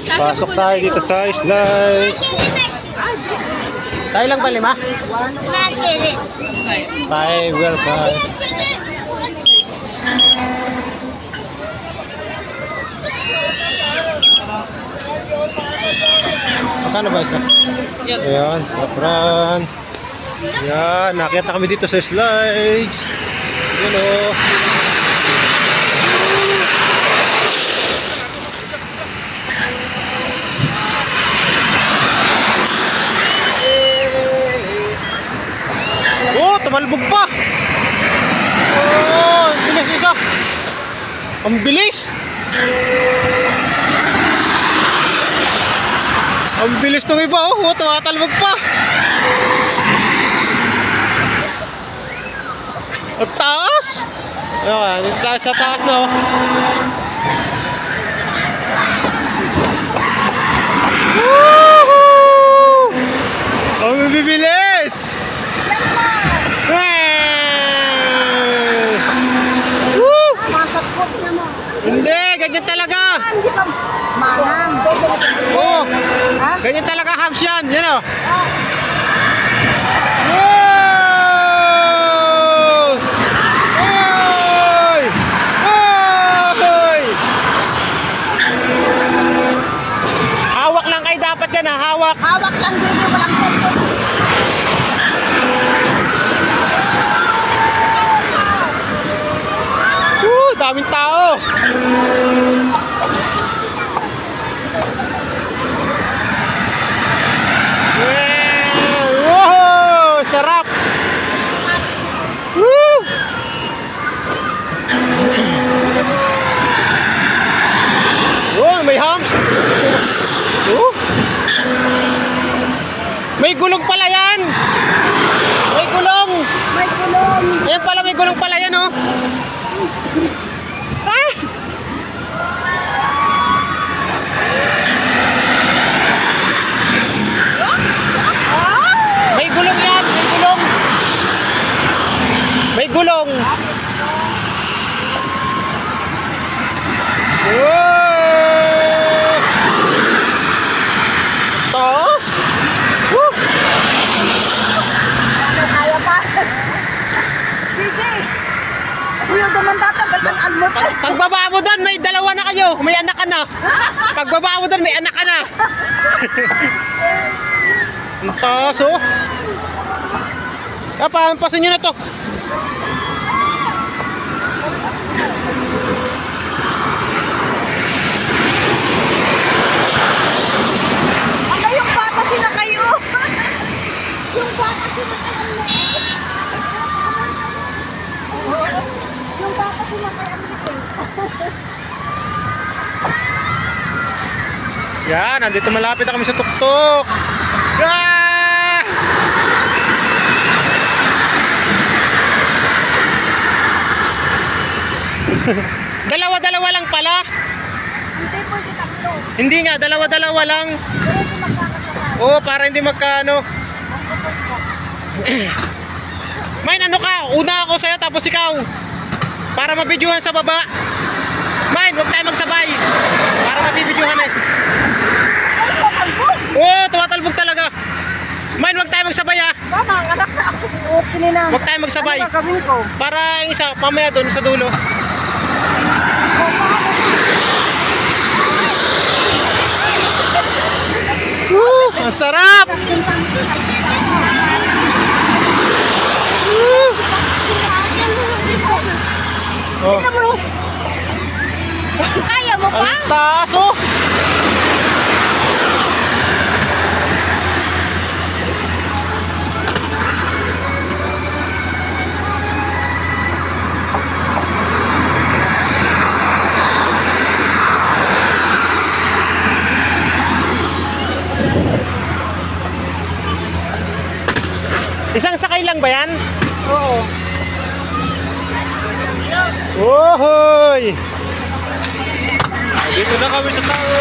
Pasok tayo dito sa slide. Tayo lang ba 5? 5, well, 5. Magkano ba isa? Ayan, sapran. Ayan, nakita kami dito sa slides. Ayan o. Oh, tumalbog pa. Oh, bilis isa. Ang bilis. Ang bilis nung iba, oh, tumatalbog pa. At taas. Ayan, sa taas na, oh. Woohoo! Ang bibilis. Hindi, ganyan talaga. Hindi ka manang. Oo. Ha? Ganyan talaga hams yan. Yan o. Oy! Oy! Hawak lang kayo dapat yan ha. Hawak. Hawak lang din yung walang cellphone. Daming tao. Wow! Sarap. Woo! Oh, may hams. Oh. May gulong pala yan. May gulong. May kulong. Ayan pala, may gulong pala yan, oh. Ah! May gulong yan, may gulong. May gulong. Whoa! Taas. Woo! Kaya pa. Sige. Kuya, dumandata. Balang almot. Pagbaba mo doon, may dalawa na kayo. May anak ka na. Pagbaba mo doon, may anak ka na. Ang taas, oh. Pampasin nyo na to. Ano yung bata sila kayo? Yung bata sila kayo. Yung bata sila kayo. Yan, nandito malapit na kami sa tuktok. Ah! Dalawa-dalawa lang pala. Hindi pwede tatlo. Hindi nga, dalawa-dalawa lang. Pero hindi magkakasakal. Oo, para hindi magkaano. Main, ano ka? Una ako sa'yo, tapos ikaw. Para mabidyohan sa baba. Main, huwag tayo magsabay. Para mabibidyohan na. Oo, tumatalbog talaga. Main, huwag tayo magsabay ha. Mama, ang anak na ako. Okay na. Huwag tayo magsabay. Ano gagawin ko? Para yung isa, pamaya doon sa dulo. Woo! Ang sarap! Oh. Tignan mo. Kaya mo pa? Ang taas, oh! Isang sakay lang ba yan? Oo. Ohoy! Dito na kami sa tao.